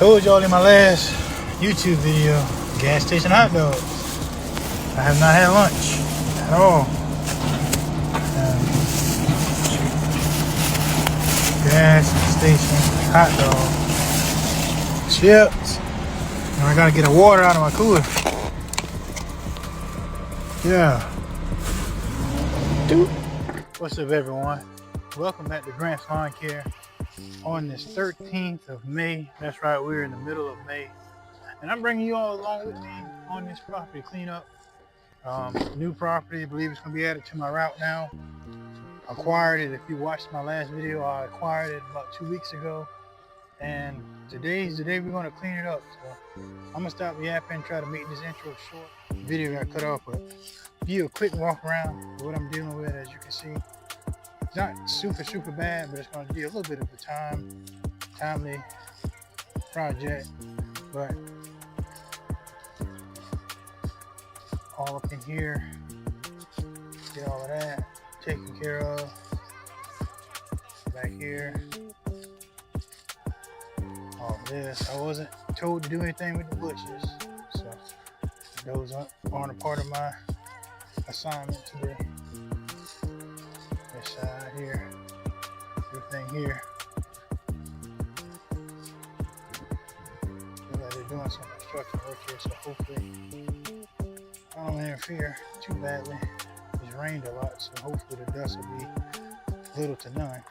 told y'all in my last YouTube video, gas station hot dogs. I have not had lunch at all. Gas station hot dog. Chips. And I gotta get a water out of my cooler. Yeah. What's up, everyone? Welcome back to Grant's Lawn Care on this 13th of May. That's right, we're in the middle of May. And I'm bringing you all along with me on this property cleanup. New property, I believe it's going to be added to my route now. Acquired it. If you watched my last video, I acquired it about 2 weeks ago. And today's the day we're going to clean it up. So I'm going to stop yapping and try to make this intro short. The video got cut off, but give you a quick walk around of what I'm dealing with. As you can see, it's not super bad, but it's going to be a little bit of a timely project. But all up in here, get all of that taken care of. Back here, all of this. I wasn't told to do anything with the bushes, so those aren't a part of my assignment today. This side here, everything here. Looks like they're doing some construction work here, so hopefully I don't interfere too badly. It's rained a lot, so hopefully the dust will be little to none.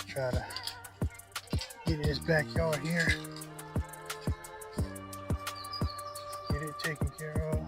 Try to get this backyard here, get it taken care of.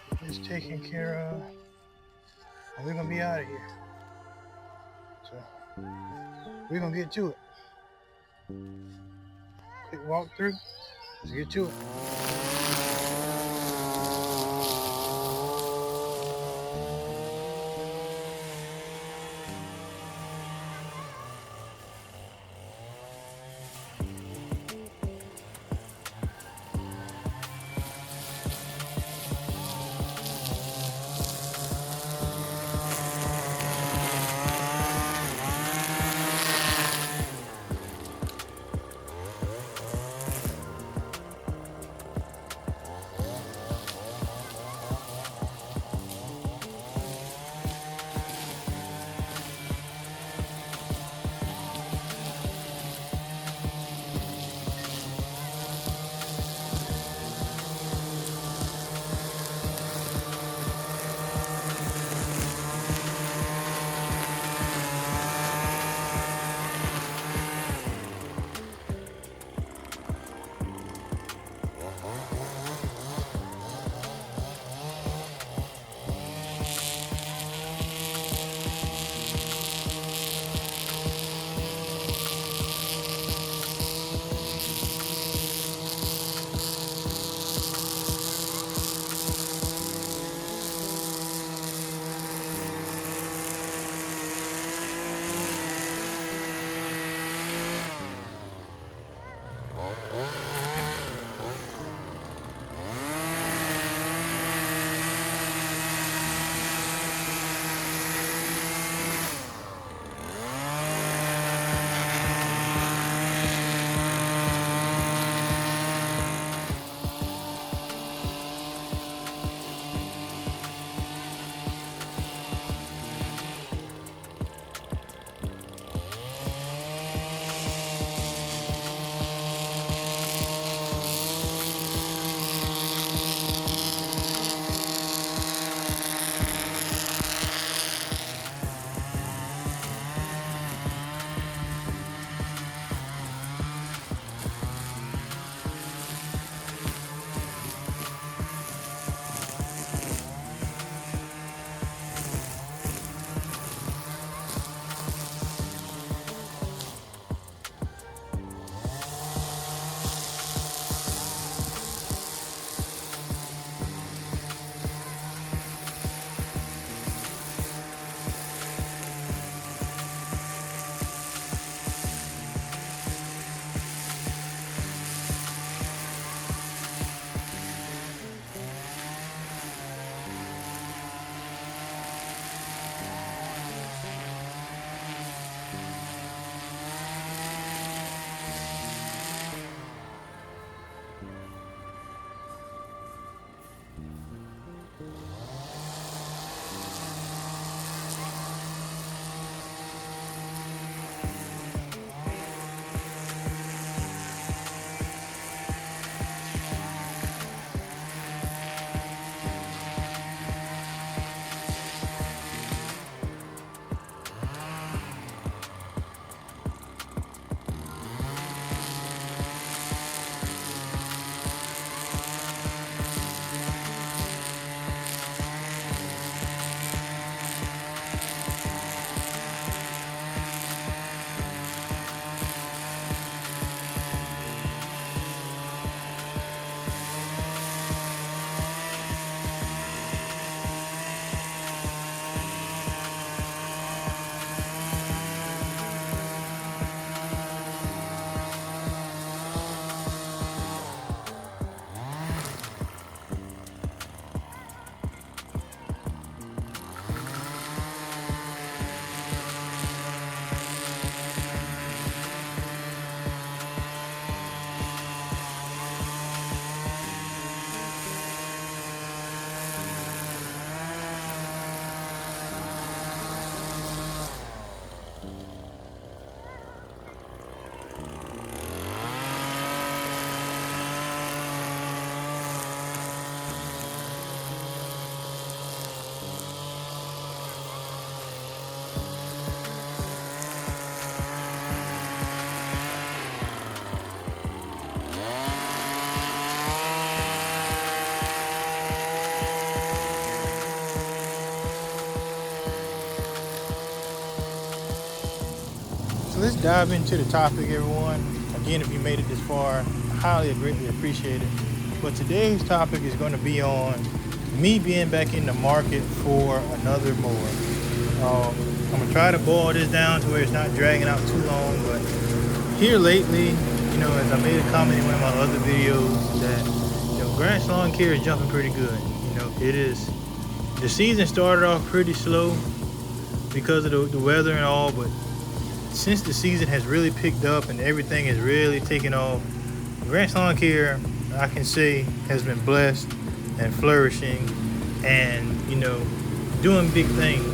Get this taken care of, and we're gonna be out of here. So we're gonna get to it. Quick walk through. Let's get to it. let's dive into the topic, everyone. Again, if you made it this far, I highly greatly appreciate it. But today's topic is going to be on me being back in the market for another mower. I'm going to try to boil this down to where it's not dragging out too long, but here lately, as I made a comment in one of my other videos that, grass lawn care is jumping pretty good. It is, the season started off pretty slow because of the weather and all, but since the season has really picked up and everything has really taken off, grass lawn care, I can say, has been blessed and flourishing and, doing big things.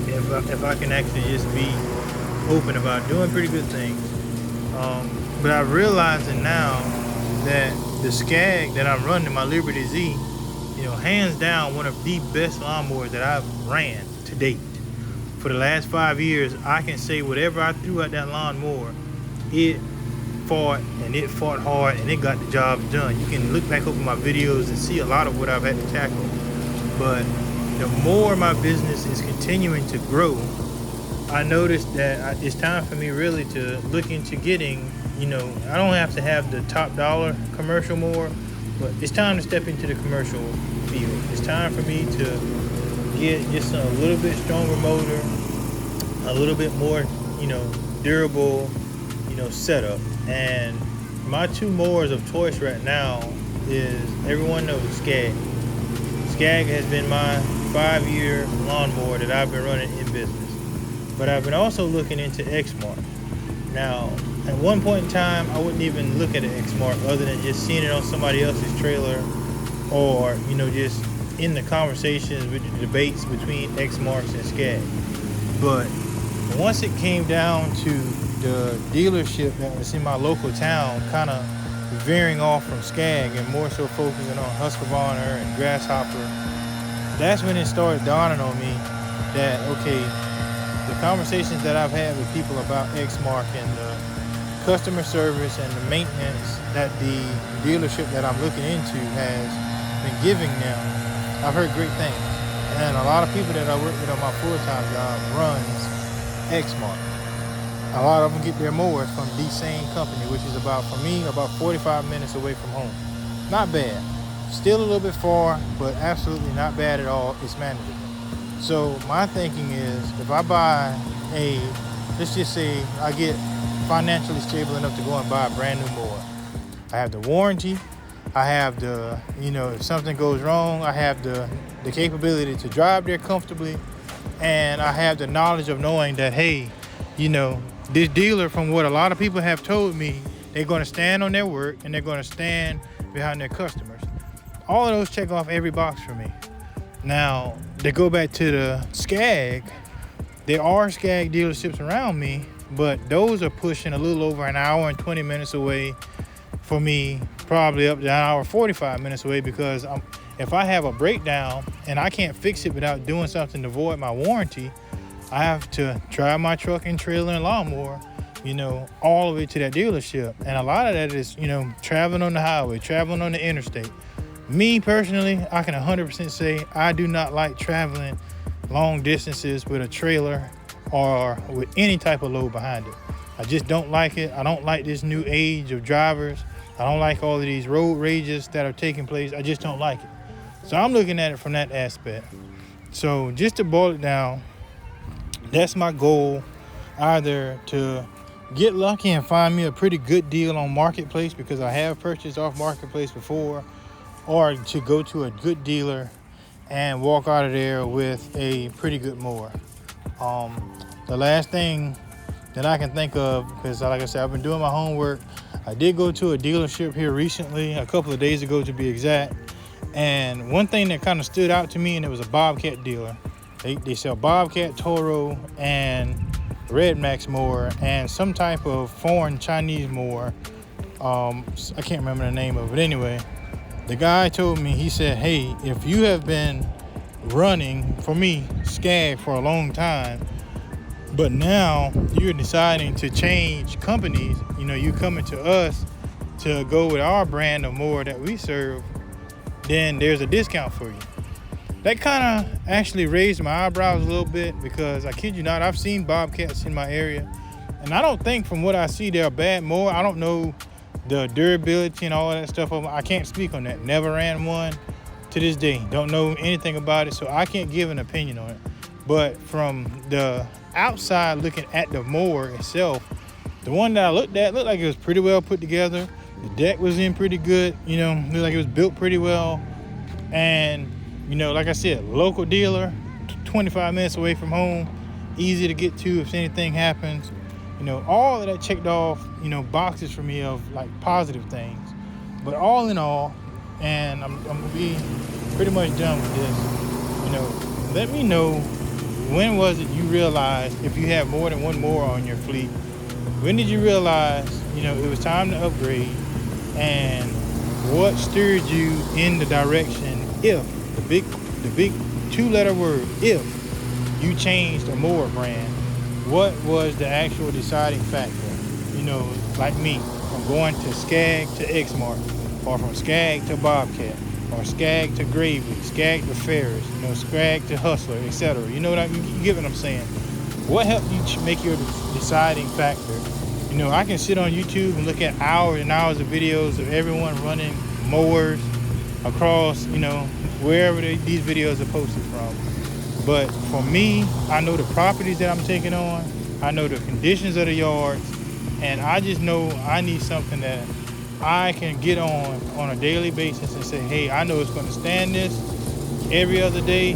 If I can actually just be open about doing pretty good things. But I'm realizing now that the Skag that I'm running, my Liberty Z, hands down one of the best lawnmowers that I've ran to date. For the last 5 years, I can say whatever I threw at that lawnmower, it fought hard and it got the job done. You can look back over my videos and see a lot of what I've had to tackle. But the more my business is continuing to grow, I noticed that it's time for me really to look into getting, I don't have to have the top dollar commercial mower, but it's time to step into the commercial field. It's time for me to get just a little bit stronger motor, a little bit more, durable, setup. And my two mowers of choice right now is, everyone knows Skag. Skag has been my 5-year lawnmower that I've been running in business. But I've been also looking into Exmark. Now, at one point in time, I wouldn't even look at an Exmark other than just seeing it on somebody else's trailer, or, just in the conversations with the debates between Exmarks and Skag. But once it came down to the dealership that was in my local town, kind of veering off from Skag and more so focusing on Husqvarna and Grasshopper, that's when it started dawning on me that, okay, the conversations that I've had with people about Exmark and the customer service and the maintenance that the dealership that I'm looking into has been giving them, I've heard great things. And a lot of people that I work with on my full-time job runs Exmark. A lot of them get their mowers from the same company, which is about 45 minutes away from home. Not bad. Still a little bit far, but absolutely not bad at all. It's manageable. So my thinking is, if I buy let's just say I get financially stable enough to go and buy a brand new mower. I have the warranty. I have the, if something goes wrong, I have the capability to drive there comfortably. And I have the knowledge of knowing that, hey, this dealer, from what a lot of people have told me, they're going to stand on their work and they're going to stand behind their customers. All of those check off every box for me. Now, to go back to the Skag, there are Skag dealerships around me, but those are pushing a little over an hour and 20 minutes away for me, probably up to an hour 45 minutes away, because if I have a breakdown and I can't fix it without doing something to void my warranty, I have to drive my truck and trailer and lawnmower, all the way to that dealership. And a lot of that is, traveling on the highway, traveling on the interstate. Me personally, I can 100% say I do not like traveling long distances with a trailer or with any type of load behind it. I just don't like it. I don't like this new age of drivers. I don't like all of these road rages that are taking place. I just don't like it. So I'm looking at it from that aspect. So just to boil it down, that's my goal, either to get lucky and find me a pretty good deal on Marketplace, because I have purchased off Marketplace before, or to go to a good dealer and walk out of there with a pretty good mower. The last thing that I can think of, because like I said, I've been doing my homework. I did go to a dealership here recently, a couple of days ago to be exact. And one thing that kind of stood out to me, and it was a Bobcat dealer. They sell Bobcat, Toro, and Red Max mower, and some type of foreign Chinese mower. I can't remember the name of it. Anyway, the guy told me, he said, hey, if you have been running, for me, Skag for a long time, but now you're deciding to change companies, you coming to us to go with our brand of mower that we serve, then there's a discount for you. That kind of actually raised my eyebrows a little bit, because I kid you not, I've seen Bobcats in my area, And I don't think, from what I see, they're a bad mower. I don't know the durability and all of that stuff. I can't speak on that. Never ran one to this day. Don't know anything about it, so I can't give an opinion on it. But from the outside looking at the mower itself, the one that I looked at looked like it was pretty well put together. The deck was in pretty good, you know, looked like it was built pretty well. And, you know, like I said, local dealer, 25 minutes away from home, easy to get to if anything happens. You know, all of that checked off, you know, boxes for me of like positive things. But all in all, and I'm gonna be pretty much done with this, you know, let me know, when was it you realized, if you have more than one mower on your fleet, when did you realize, you know, it was time to upgrade? And what steered you in the direction, if the big 2-letter word, if you changed a mower brand? What was the actual deciding factor? You know, like me, from going to Skag to Exmark, or from Skag to Bobcat, or Skag to Gravely, Skag to Ferris, you know, Skag to Hustler, etc. You know what you get what I'm saying? What helped you make your deciding factor? You know, I can sit on YouTube and look at hours and hours of videos of everyone running mowers across, you know, wherever these videos are posted from. But for me, I know the properties that I'm taking on. I know the conditions of the yards. And I just know I need something that I can get on a daily basis and say, hey, I know it's going to stand this every other day,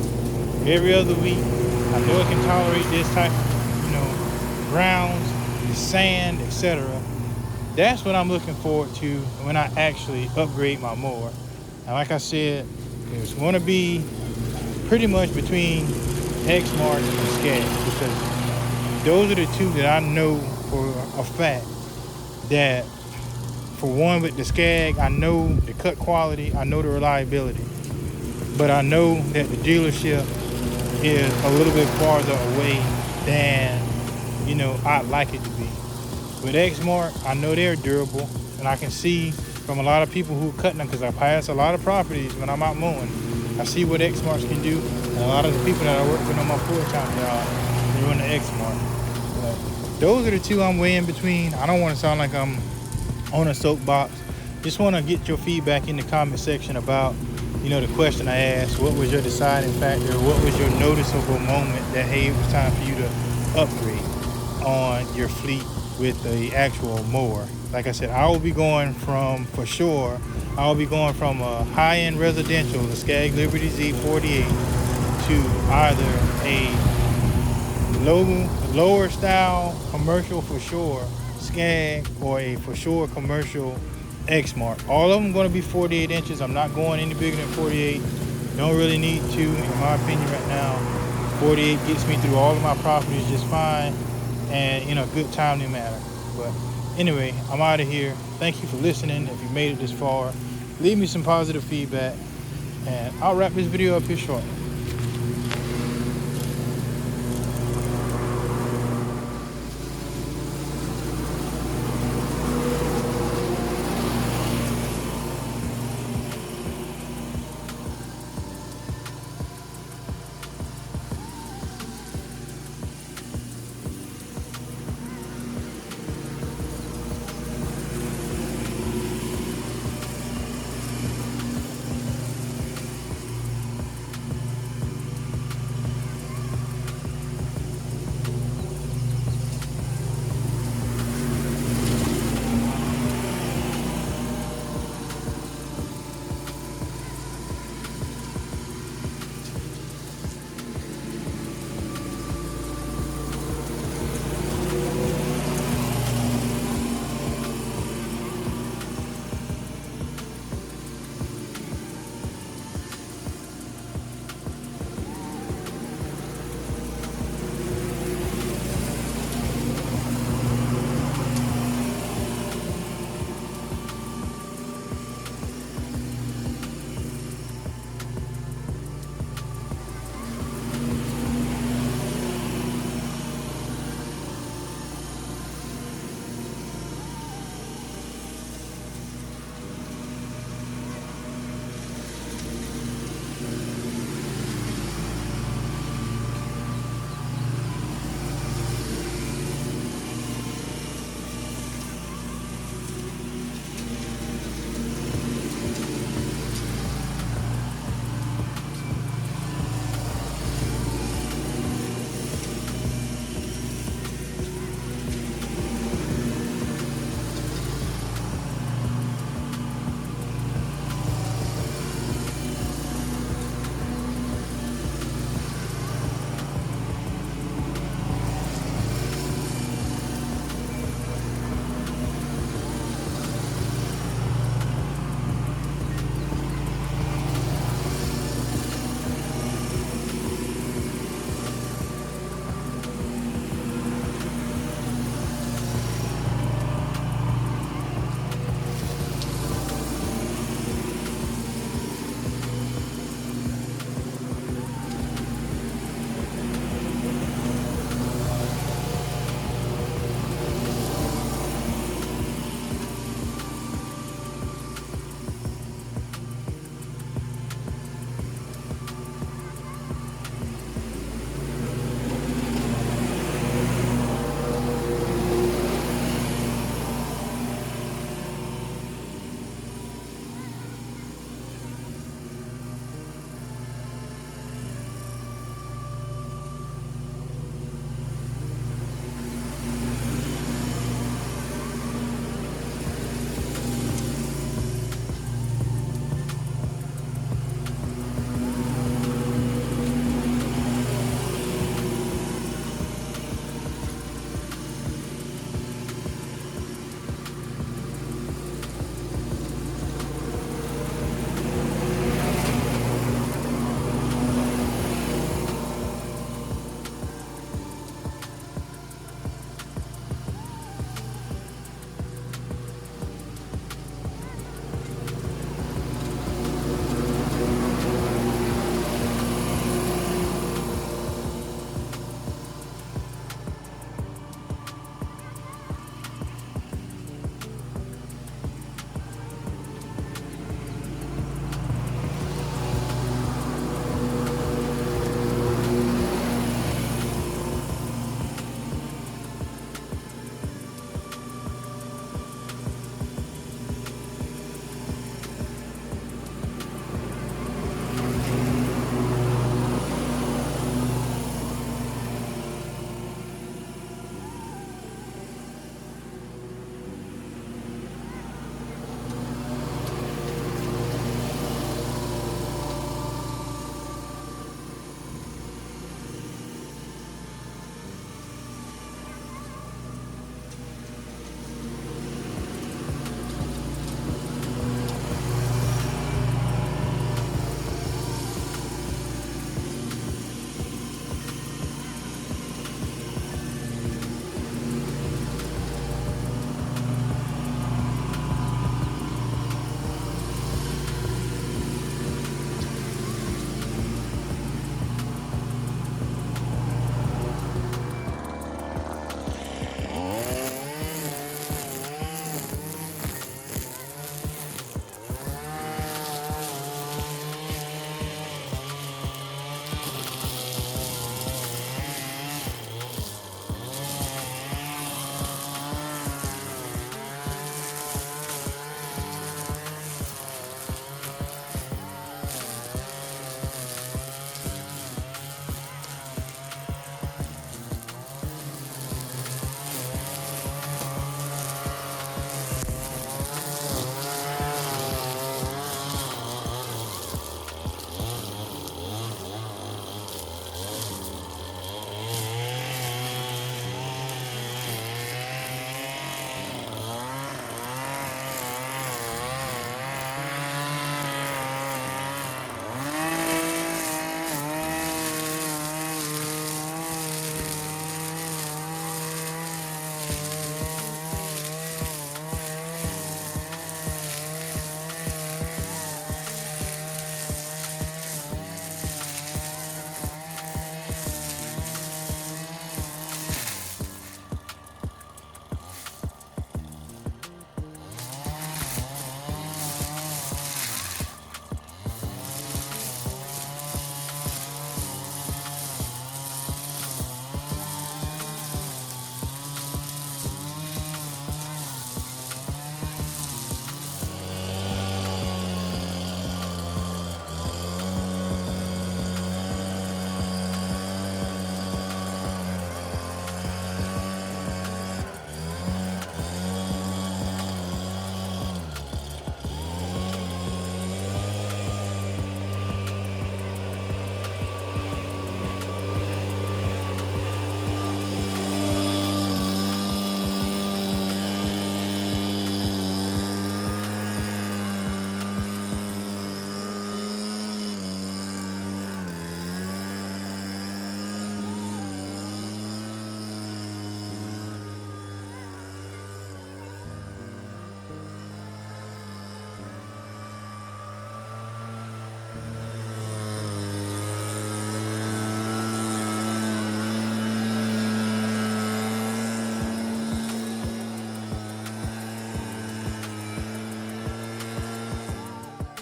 every other week. I know it can tolerate this type of, you know, grounds, the sand, etc. That's what I'm looking forward to when I actually upgrade my mower. And like I said, it's going to be pretty much between Exmark and Skag, because those are the two that I know for a fact that, for one, with the Skag, I know the cut quality, I know the reliability, but I know that the dealership is a little bit farther away than, you know, I'd like it to be. With Exmark, I know they're durable, and I can see from a lot of people who are cutting them, because I pass a lot of properties when I'm out mowing. I see what Exmarks can do, and a lot of the people that I work with on my full-time job, they run the Exmark. But those are the two I'm weighing between. I don't want to sound like I'm on a soapbox. Just want to get your feedback in the comment section about, you know, the question I asked. What was your deciding factor? What was your noticeable moment that, hey, it was time for you to upgrade on your fleet with the actual mower? Like I said, I will be going from, for sure, I'll be going from a high-end residential, the Skag Liberty Z48, to either a lower style commercial, for sure, Skag, or a for sure commercial Exmark. All of them going to be 48 inches. I'm not going any bigger than 48. Don't really need to, in my opinion, right now. 48 gets me through all of my properties just fine, and in a good timely manner. But anyway, I'm out of here. Thank you for listening. If you made it this far, leave me some positive feedback, and I'll wrap this video up here shortly.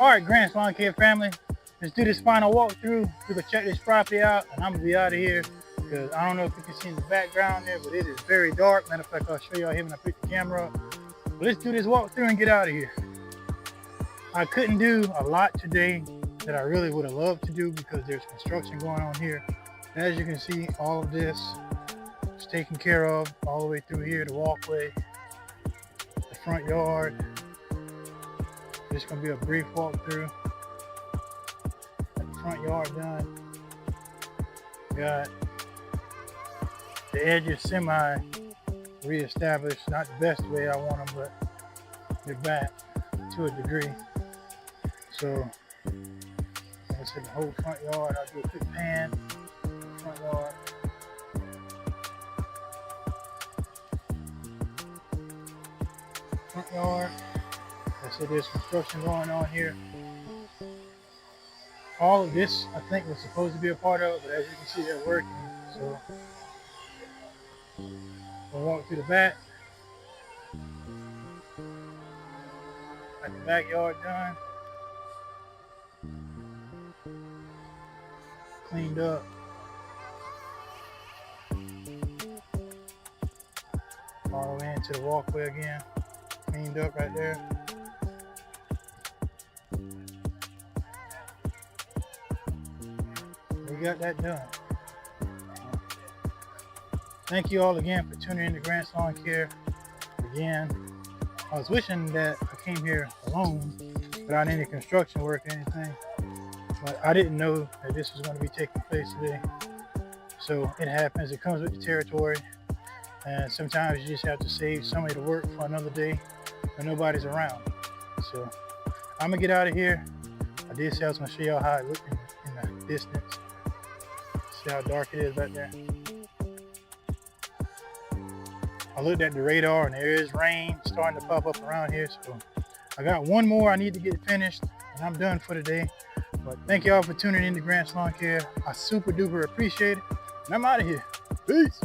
All right, Grant's Lawn Care family, let's do this final walkthrough. We can check this property out, and I'm gonna be out of here because I don't know if you can see in the background there, but it is very dark. Matter of fact, I'll show y'all here when I pick the camera up. But let's do this walkthrough and get out of here. I couldn't do a lot today that I really would have loved to do because there's construction going on here. As you can see, all of this is taken care of all the way through here, the walkway, the front yard. Just gonna be a brief walkthrough. Got the front yard done. Got the edges semi reestablished. Not the best way I want them, but they're back to a degree. So, like I said, the whole front yard, I'll do a quick pan. Front yard. Front yard. Like I said, there's construction going on here. All of this, I think, was supposed to be a part of it, but as you can see, they're working. So, we'll walk through the back. Got the backyard done. Cleaned up. All the way into the walkway again. Cleaned up right there. We got that done. Thank you all again for tuning in to Grant's Lawn Care. Again, I was wishing that I came here alone without any construction work or anything, but I didn't know that this was going to be taking place today. So it happens, it comes with the territory, and sometimes you just have to save somebody to work for another day when nobody's around. So I'm gonna get out of here. I did say I was gonna show y'all how it looked in the distance. See how dark it is back there. I looked at the radar and there is rain starting to pop up around here. So I got one more I need to get finished and I'm done for today. But thank y'all for tuning in to Grant's Lawn Care. I super duper appreciate it. And I'm out of here. Peace.